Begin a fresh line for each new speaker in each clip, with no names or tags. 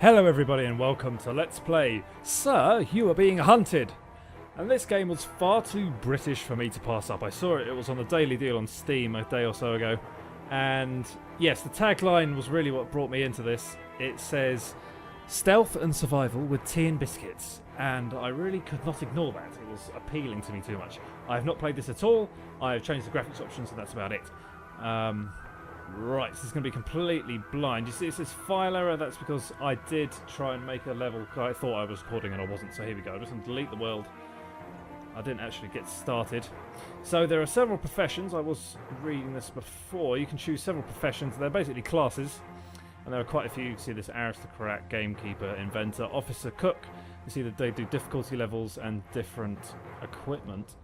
Hello everybody and welcome to Let's Play Sir, You Are Being Hunted. And this game was far too British for me to pass up. I saw it was on the daily deal on Steam a day or so ago. And yes, the tagline was really what brought me into this. It says, stealth and survival with tea and biscuits. And I really could not ignore that. It was appealing to me too much. I have not played this at all. I have changed the graphics options and that's about it. Right, this is going to be completely blind. You see it says file error, that's because I did try and make a level. I thought I was recording and I wasn't, so here we go. I'm just going to delete the world. I didn't actually get started. So there are several professions. I was reading this before. You can choose several professions. They're basically classes. And there are quite a few. You can see this aristocrat, gamekeeper, inventor, officer, cook. You see that they do difficulty levels and different equipment.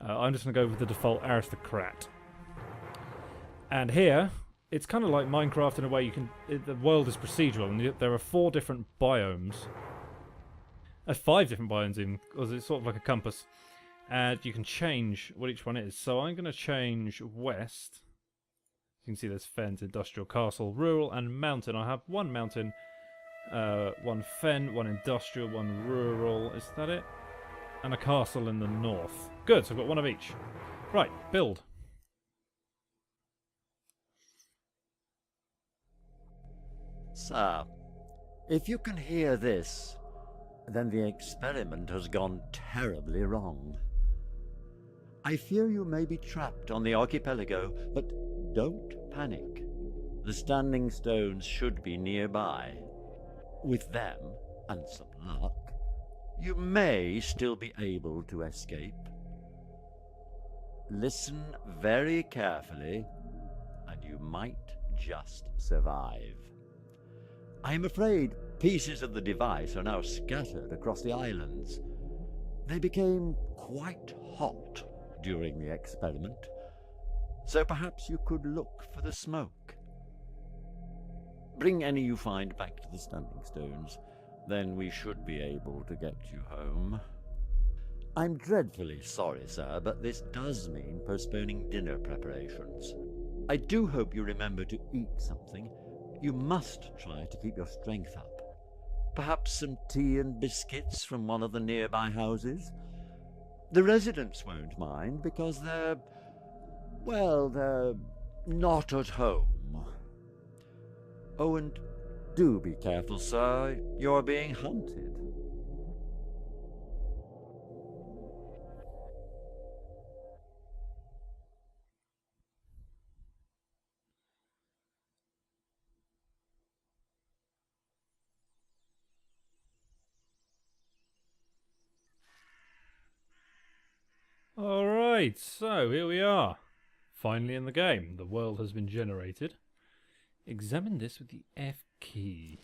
I'm just going to go with the default aristocrat. And here, it's kind of like Minecraft in a way. The world is procedural, and there are 4 different biomes. 5 different biomes even, because it's sort of like a compass. And you can change what each one is. So I'm going to change west. You can see there's fens, industrial, castle, rural, and mountain. I have 1 mountain, 1 fen, 1 industrial, 1 rural. Is that it? And a castle in the north. Good, so I've got 1 of each. Right, build.
Sir, if you can hear this, then the experiment has gone terribly wrong. I fear you may be trapped on the archipelago, but don't panic. The standing stones should be nearby. With them, and some luck, you may still be able to escape. Listen very carefully, and you might just survive. I am afraid pieces of the device are now scattered across the islands. They became quite hot during the experiment, so perhaps you could look for the smoke. Bring any you find back to the standing stones, then we should be able to get you home. I'm dreadfully sorry, sir, but this does mean postponing dinner preparations. I do hope you remember to eat something. You must try to keep your strength up. Perhaps some tea and biscuits from one of the nearby houses. The residents won't mind because they're not at home. Oh, and do be careful, sir. You're being hunted.
Alright, so here we are. Finally in the game. The world has been generated. Examine this with the F key.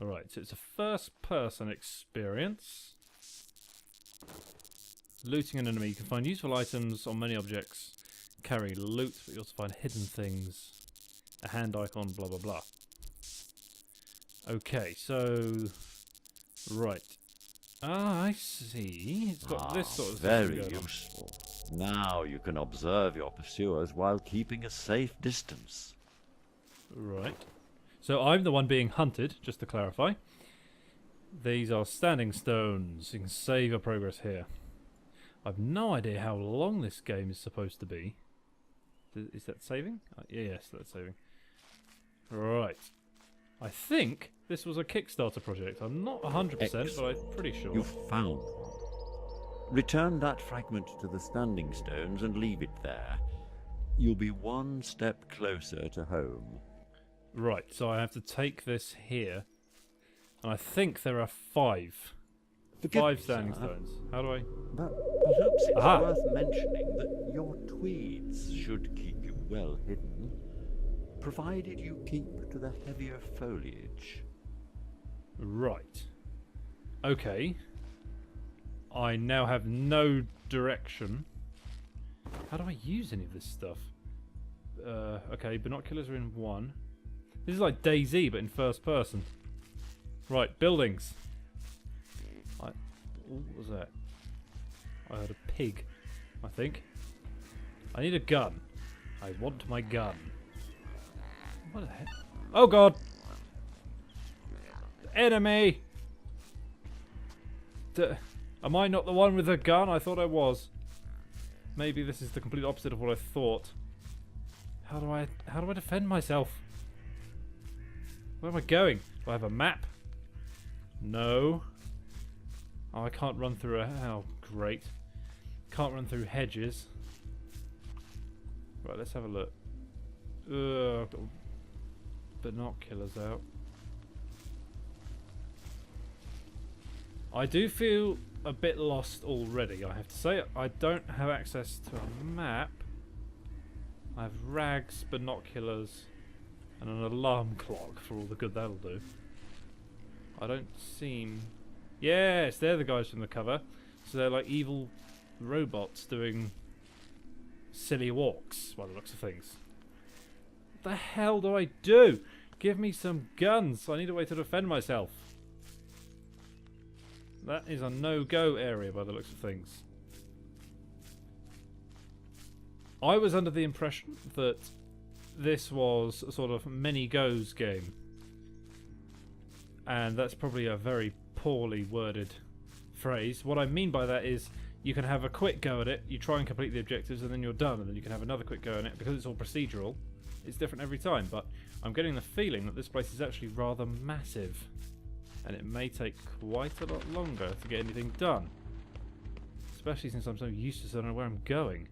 Alright, so it's a first person experience. Looting an enemy. You can find useful items on many objects. Carry loot, but you also find hidden things. A hand icon, blah blah blah. Okay, so... Right. Ah, I see. It's got this sort of thing
very
going on.
useful. Now you can observe your pursuers while keeping a safe distance.
Right. So I'm the one being hunted, just to clarify. These are standing stones. You can save your progress here. I've no idea how long this game is supposed to be. Is that saving? Yes, that's saving. Right. I think this was a Kickstarter project. I'm not 100%, but I'm pretty sure.
You've found one. Return that fragment to the standing stones and leave it there. You'll be 1 step closer to home.
Right, so I have to take this here. And I think there are 5.
Forgive
5
me,
standing
sir,
stones. How do I...
But perhaps it's
Aha.
worth mentioning that your tweeds should keep you well hidden, provided you keep to the heavier foliage.
Right. Okay. I now have no direction. How do I use any of this stuff? Okay, binoculars are in 1. This is like DayZ, but in first person. Right, buildings. What was that? I heard a pig, I think. I need a gun. I want my gun. What the heck? Oh god! Enemy! Am I not the one with the gun? I thought I was. Maybe this is the complete opposite of what I thought. How do I defend myself? Where am I going? Do I have a map? No. Oh, I can't run through a... Oh, great. Can't run through hedges. Right, let's have a look. I've got binoculars out. I do feel a bit lost already, I have to say. I don't have access to a map. I have rags, binoculars, and an alarm clock for all the good that'll do. I don't seem... Yes, they're the guys from the cover. So they're like evil robots doing silly walks, by the looks of things. What the hell do I do? Give me some guns. I need a way to defend myself. That is a no-go area by the looks of things. I was under the impression that this was a sort of many goes game. And that's probably a very poorly worded phrase. What I mean by that is you can have a quick go at it, you try and complete the objectives, and then you're done, and then you can have another quick go at it. Because it's all procedural, it's different every time. But I'm getting the feeling that this place is actually rather massive. And it may take quite a lot longer to get anything done. Especially since I'm so used to, so I don't know where I'm going.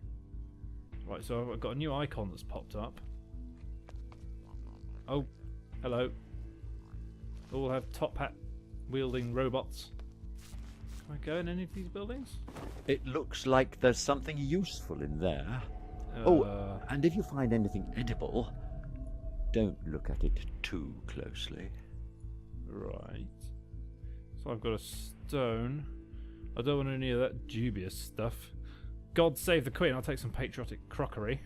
Right, so I've got a new icon that's popped up. Oh, hello. All have top hat wielding robots. Can I go in any of these buildings?
It looks like there's something useful in there. Oh, and if you find anything edible, don't look at it too closely.
Right. So I've got a stone. I don't want any of that dubious stuff. God save the Queen, I'll take some patriotic crockery.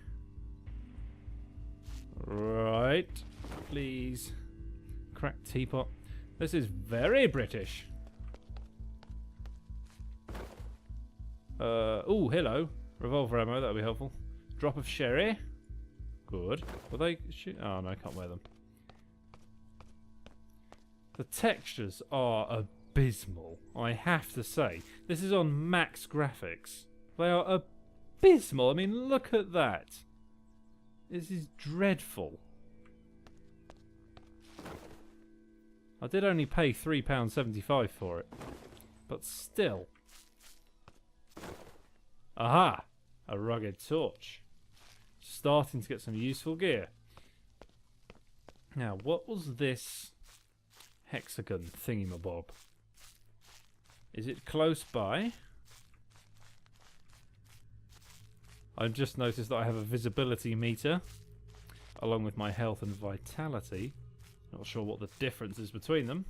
Right. Please. Cracked teapot. This is very British. Oh, hello. Revolver ammo, that'll be helpful. Drop of sherry. Good. Will they shoot? Oh no, I can't wear them. The textures are abysmal, I have to say. This is on max graphics. They are abysmal. I mean, look at that. This is dreadful. I did only pay £3.75 for it. But still. Aha! A rugged torch. Starting to get some useful gear. Now, what was this hexagon thingamabob? Is it close by? I've just noticed that I have a visibility meter along with my health and vitality. Not sure what the difference is between them.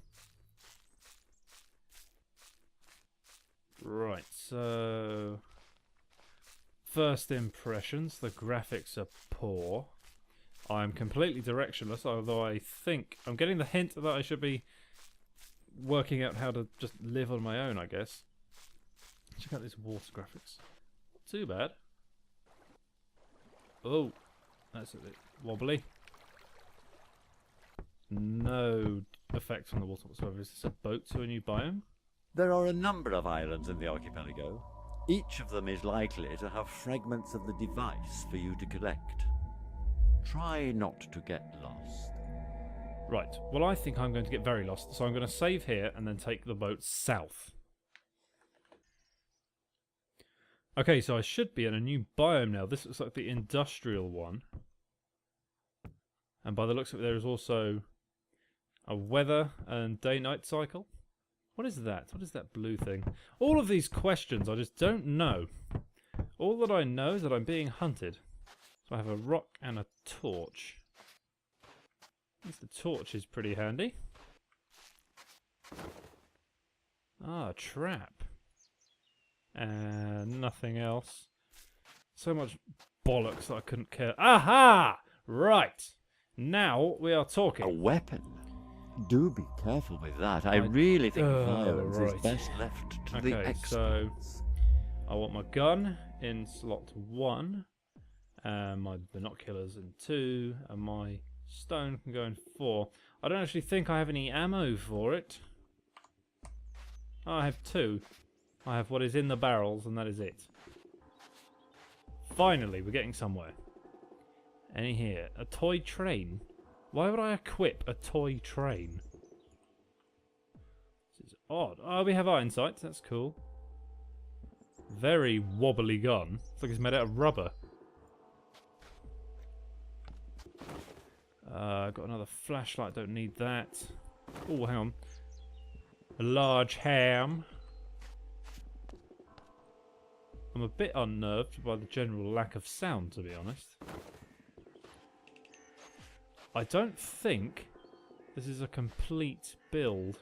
Right, so first impressions, the graphics are poor. I'm completely directionless, although I think I'm getting the hint that I should be working out how to just live on my own, I guess. Check out these water graphics. Not too bad. Oh, that's a bit wobbly. No effects on the water whatsoever. Is this a boat to a new biome?
There are a number of islands in the archipelago. Each of them is likely to have fragments of the device for you to collect. Try not to get lost.
Right, well I think I'm going to get very lost, so I'm going to save here and then take the boat south. Okay, so I should be in a new biome now. This looks like the industrial one. And by the looks of it, there is also a weather and day-night cycle. What is that? What is that blue thing? All of these questions I just don't know. All that I know is that I'm being hunted. So I have a rock and a torch. At least the torch is pretty handy. Ah, a trap. And nothing else. So much bollocks that I couldn't care. Aha! Right. Now we are talking.
A weapon? Do be careful with that. I really think violence is best left to the experts.
So I want my gun in slot 1, and my binoculars in 2, and my Stone can go in 4. I don't actually think I have any ammo for it. Oh, I have 2. I have what is in the barrels, and that is it. Finally, we're getting somewhere. Any here? A toy train? Why would I equip a toy train? This is odd. Oh, we have iron sights. That's cool. Very wobbly gun. It's like it's made out of rubber. Got another flashlight. Don't need that. Oh, hang on. A large ham. I'm a bit unnerved by the general lack of sound, to be honest. I don't think this is a complete build.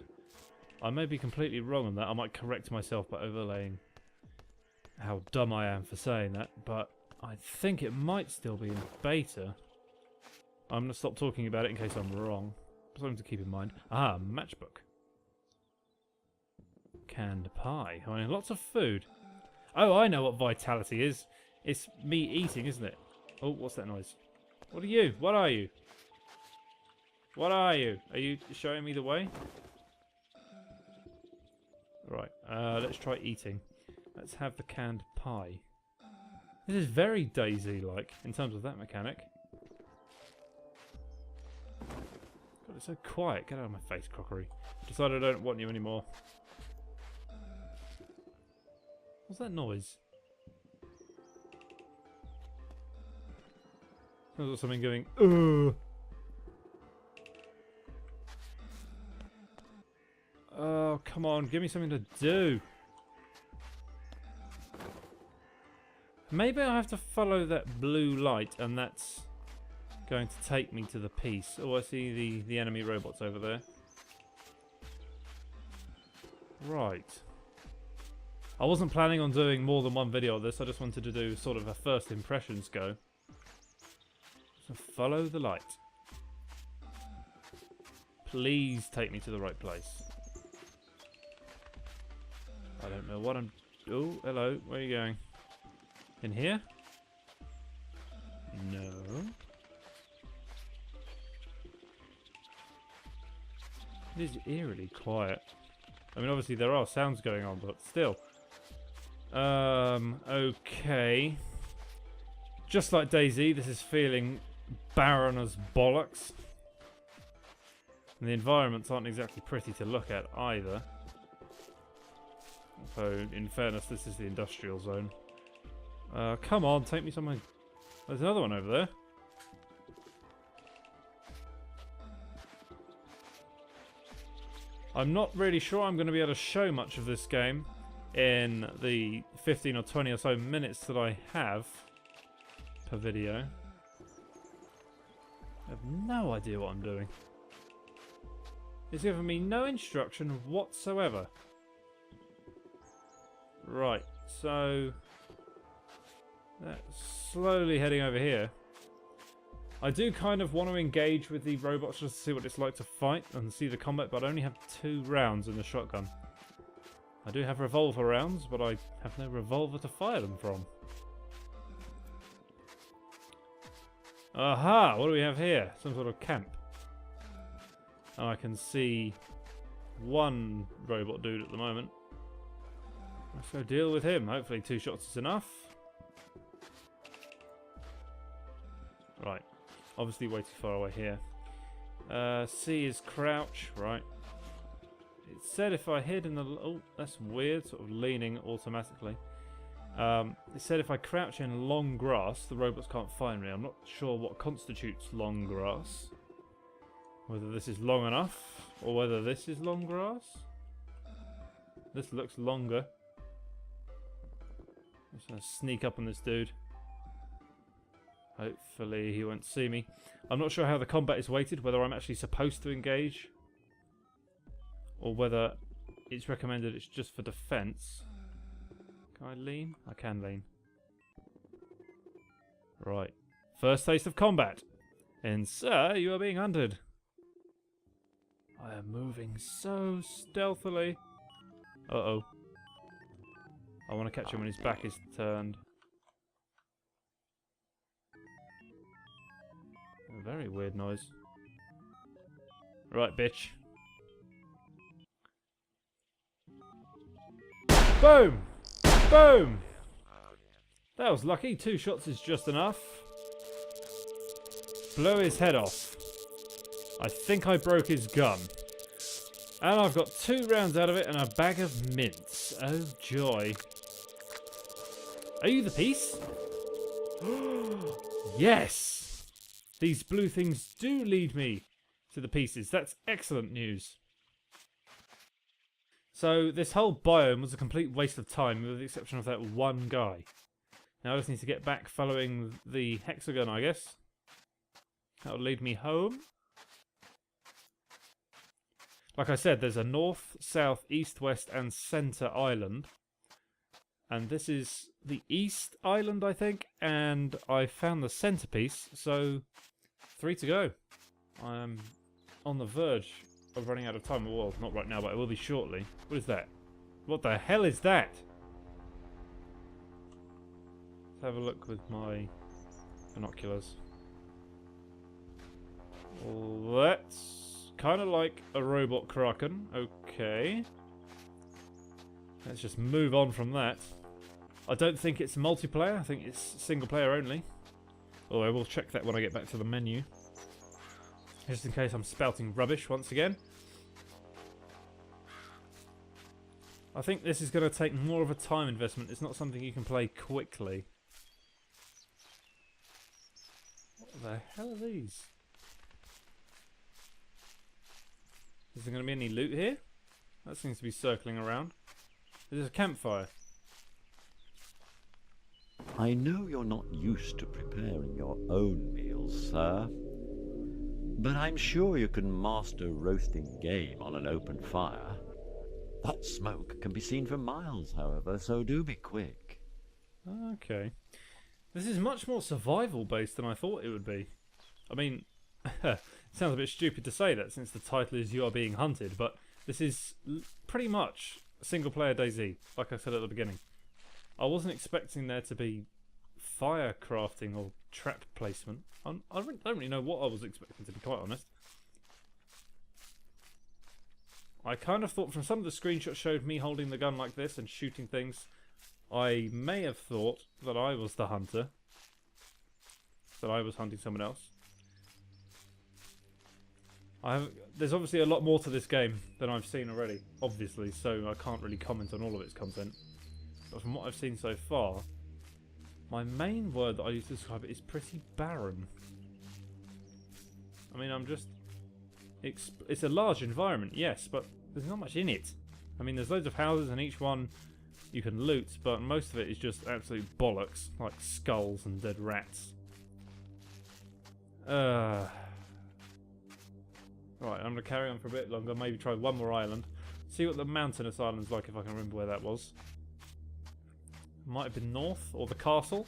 I may be completely wrong on that. I might correct myself by overlaying how dumb I am for saying that, but I think it might still be in beta. I'm going to stop talking about it in case I'm wrong. Something to keep in mind. Ah, matchbook. Canned pie. I mean, lots of food. Oh, I know what vitality is. It's me eating, isn't it? Oh, what's that noise? What are you? What are you? What are you? Are you showing me the way? Right, let's try eating. Let's have the canned pie. This is very DayZ-like in terms of that mechanic. God, it's so quiet. Get out of my face, crockery. Decided I don't want you anymore. What's that noise? Sounds like something going, ugh. Oh, come on, give me something to do. Maybe I have to follow that blue light and that's going to take me to the piece. Oh, I see the enemy robots over there. Right. I wasn't planning on doing more than one video of this. I just wanted to do sort of a first impressions go. So follow the light. Please take me to the right place. I don't know what I'm... Oh, hello. Where are you going? In here? No. It is eerily quiet. I mean, obviously there are sounds going on, but still. Okay. Just like DayZ, this is feeling barren as bollocks. And the environments aren't exactly pretty to look at either. So, in fairness, this is the industrial zone. Come on, take me somewhere. There's another one over there. I'm not really sure I'm going to be able to show much of this game in the 15 or 20 or so minutes that I have per video. I have no idea what I'm doing. It's giving me no instruction whatsoever. Right, so that's slowly heading over here. I do kind of want to engage with the robots just to see what it's like to fight and see the combat, but I only have 2 rounds in the shotgun. I do have revolver rounds, but I have no revolver to fire them from. Aha! What do we have here? Some sort of camp. Oh, I can see one robot dude at the moment. Let's go deal with him. Hopefully 2 shots is enough. Right. Obviously way too far away here. C is crouch. Right. It said if I hid in the... Oh, that's weird. Sort of leaning automatically. It said if I crouch in long grass, the robots can't find me. I'm not sure what constitutes long grass. Whether this is long enough, or whether this is long grass. This looks longer. I'm just going to sneak up on this dude. Hopefully he won't see me. I'm not sure how the combat is weighted, whether I'm actually supposed to engage, or whether it's recommended it's just for defense. Can I lean? I can lean. Right. First taste of combat. And sir, you are being hunted. I am moving so stealthily. Uh-oh. I want to catch him when his back is turned. Very weird noise. Right, bitch. Boom! Boom! That was lucky. 2 shots is just enough. Blow his head off. I think I broke his gun. And I've got 2 rounds out of it and a bag of mints. Oh, joy. Are you the piece? Yes! These blue things do lead me to the pieces. That's excellent news. So this whole biome was a complete waste of time with the exception of that one guy. Now I just need to get back following the hexagon, I guess. That'll lead me home. Like I said, there's a north, south, east, west and centre island. And this is the east island, I think. And I found the centrepiece, so 3 to go. I am on the verge of running out of time. Well, not right now, but I will be shortly. What is that? What the hell is that? Let's have a look with my binoculars. Well, that's kind of like a robot kraken. Okay. Let's just move on from that. I don't think it's multiplayer. I think it's single player only. Although I will check that when I get back to the menu. Just in case I'm spouting rubbish once again. I think this is going to take more of a time investment. It's not something you can play quickly. What the hell are these? Is there going to be any loot here? That seems to be circling around. There's a campfire.
I know you're not used to preparing your own meals, sir. But I'm sure you can master roasting game on an open fire. That smoke can be seen for miles, however, so do be quick.
Okay. This is much more survival based than I thought it would be. I mean, it sounds a bit stupid to say that since the title is You Are Being Hunted, but this is pretty much single player DayZ, like I said at the beginning. I wasn't expecting there to be fire crafting or trap placement. I don't really know what I was expecting, to be quite honest. I kind of thought from some of the screenshots showed me holding the gun like this and shooting things. I may have thought that I was the hunter. That I was hunting someone else. There's obviously a lot more to this game than I've seen already, obviously, so I can't really comment on all of its content. But from what I've seen so far, my main word that I use to describe it is pretty barren. I mean, it's a large environment, yes, but there's not much in it. I mean, there's loads of houses and each one you can loot, but most of it is just absolute bollocks, like skulls and dead rats. Right, I'm going to carry on for a bit longer, maybe try one more island. See what the mountainous island's like, if I can remember where that was. Might have been north, or the castle.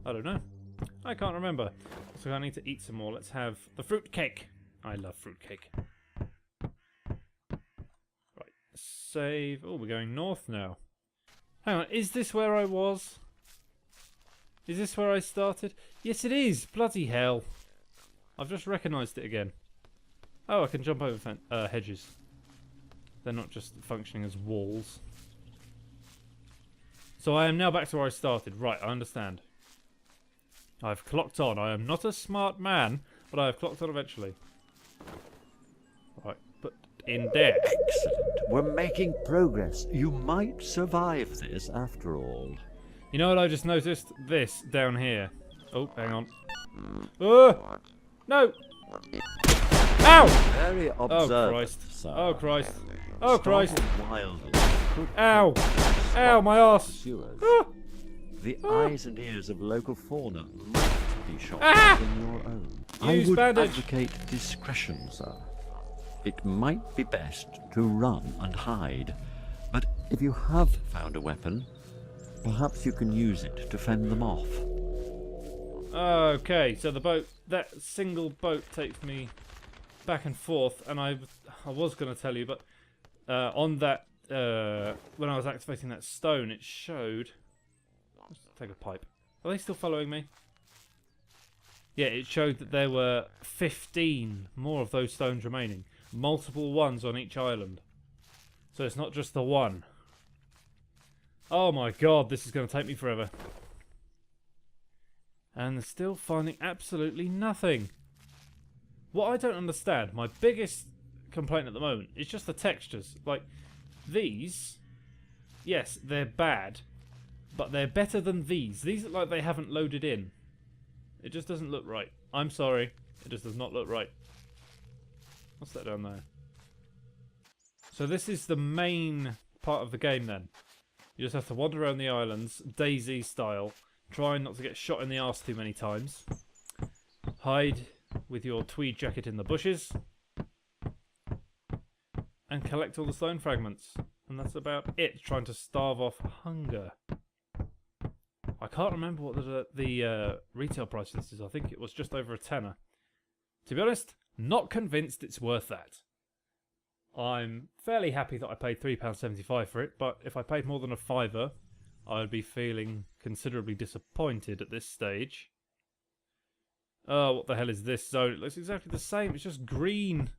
I don't know. I can't remember. So I need to eat some more. Let's have the fruit cake. I love fruit cake. Right, save. Oh, we're going north now. Hang on, is this where I was? Is this where I started? Yes, it is. Bloody hell. I've just recognised it again. Oh, I can jump over hedges. They're not just functioning as walls. So I am now back to where I started. Right, I understand. I've clocked on. I am not a smart man, but I have clocked on eventually. Right, put in there.
Excellent. We're making progress. You might survive this after all.
You know what I just noticed? This down here. Oh, hang on. Oh! No! Ow!
Very
Oh,
observant,
Christ.
sir.
Oh, Christ. Oh, Christ.
Wildly.
Ow! Ow, my arse!
Pursuers.
Ah!
The eyes and ears of local fauna might be shot
Ah!
than your own.
Use
I would
bandage.
advocate discretion, sir. It might be best to run and hide, but if you have found a weapon, perhaps you can use it to fend them off.
Okay, so the boat, that single boat takes me back and forth, and I was going to tell you, but on that, when I was activating that stone, it showed... Let's take a pipe. Are they still following me? Yeah, it showed that there were 15 more of those stones remaining. Multiple ones on each island. So it's not just the one. Oh my god, this is going to take me forever. And they're still finding absolutely nothing. What I don't understand, my biggest complaint at the moment, is just the textures. Like, these, yes, they're bad, but they're better than these. These look like they haven't loaded in. It just doesn't look right. I'm sorry, it just does not look right. What's that down there? So this is the main part of the game then. You just have to wander around the islands, DayZ style, trying not to get shot in the arse too many times. Hide with your tweed jacket in the bushes. And collect all the stone fragments. And that's about it, trying to starve off hunger. I can't remember what the retail price of this is. I think it was just over a tenner. To be honest, not convinced it's worth that. I'm fairly happy that I paid £3.75 for it, but if I paid more than a fiver, I'd be feeling considerably disappointed at this stage. Oh, what the hell is this zone? It looks exactly the same, it's just green.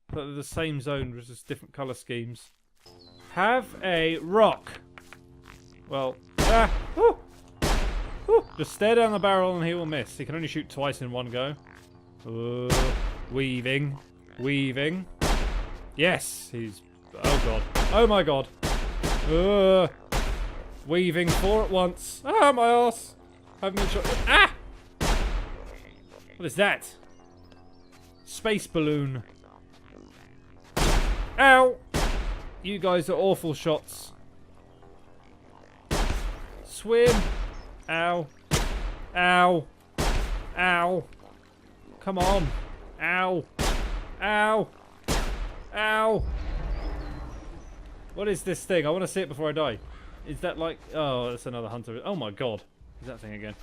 But they're the same zone, with just different colour schemes. Have a rock! Well, just stare down the barrel and he will miss. He can only shoot twice in one go. Weaving. Weaving. Yes! He's... Oh god. Oh my god. Weaving 4 at once. Ah, my arse! Haven't been shot. Ah! What is that? Space balloon. Ow! You guys are awful shots. Swim! Ow. Ow. Ow. Come on. Ow. Ow. Ow. What is this thing? I want to see it before I die. Is that like... Oh, that's another hunter. Oh my god. Is that thing again?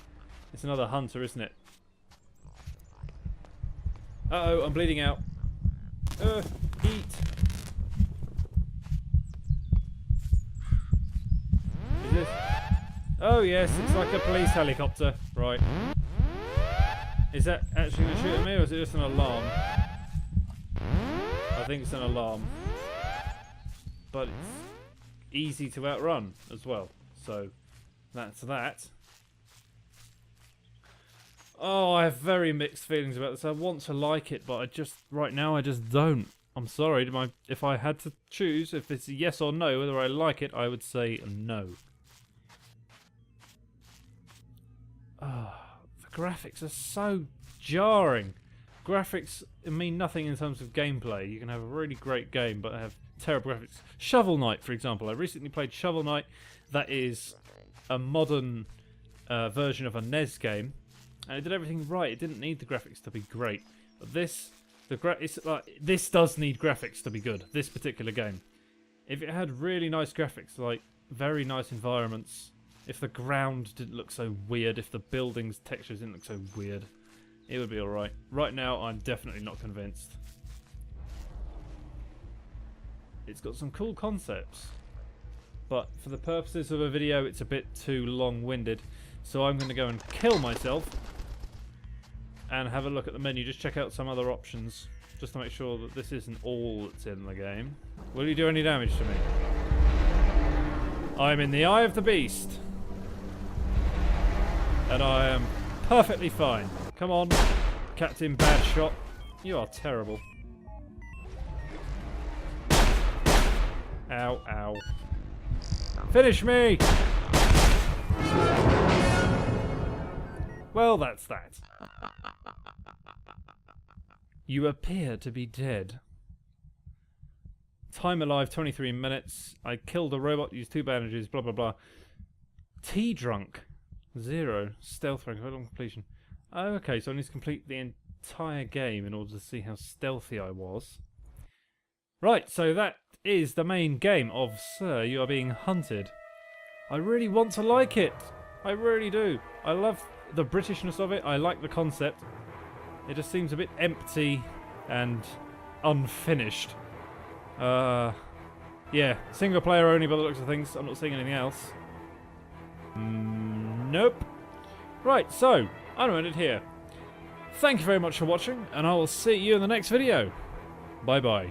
It's another hunter, isn't it? Uh-oh, I'm bleeding out. Eat. Is this... Oh yes, it's like a police helicopter. Right. Is that actually going to shoot at me, or is it just an alarm? I think it's an alarm. But it's easy to outrun as well. So, that's that. Oh, I have very mixed feelings about this. I want to like it, but I just... Right now, I just don't. I'm sorry. If I had to choose, if it's a yes or no, whether I like it, I would say no. Oh, the graphics are so jarring. Graphics mean nothing in terms of gameplay. You can have a really great game, but have terrible graphics. Shovel Knight, for example. I recently played Shovel Knight. That is a modern version of a NES game, and it did everything right. It didn't need the graphics to be great. But this does need graphics to be good. This particular game. If it had really nice graphics, like very nice environments. If the ground didn't look so weird, if the buildings' textures didn't look so weird, it would be alright. Right now, I'm definitely not convinced. It's got some cool concepts, but for the purposes of a video, it's a bit too long-winded. So I'm going to go and kill myself and have a look at the menu. Just check out some other options, just to make sure that this isn't all that's in the game. Will you do any damage to me? I'm in the eye of the beast. And I am perfectly fine. Come on, Captain Bad Shot. You are terrible. Ow, ow. Finish me! Well, that's that. You appear to be dead. Time alive, 23 minutes. I killed a robot, used 2 bandages, blah blah blah. Tea drunk. 0. Stealth rank, hold on completion. Oh, okay, so I need to complete the entire game in order to see how stealthy I was. Right, so that is the main game of Sir, You Are Being Hunted. I really want to like it. I really do. I love the Britishness of it. I like the concept. It just seems a bit empty and unfinished. Yeah, single player only by the looks of things. I'm not seeing anything else. Nope. Right, so, I'm going to end it here. Thank you very much for watching, and I will see you in the next video. Bye bye.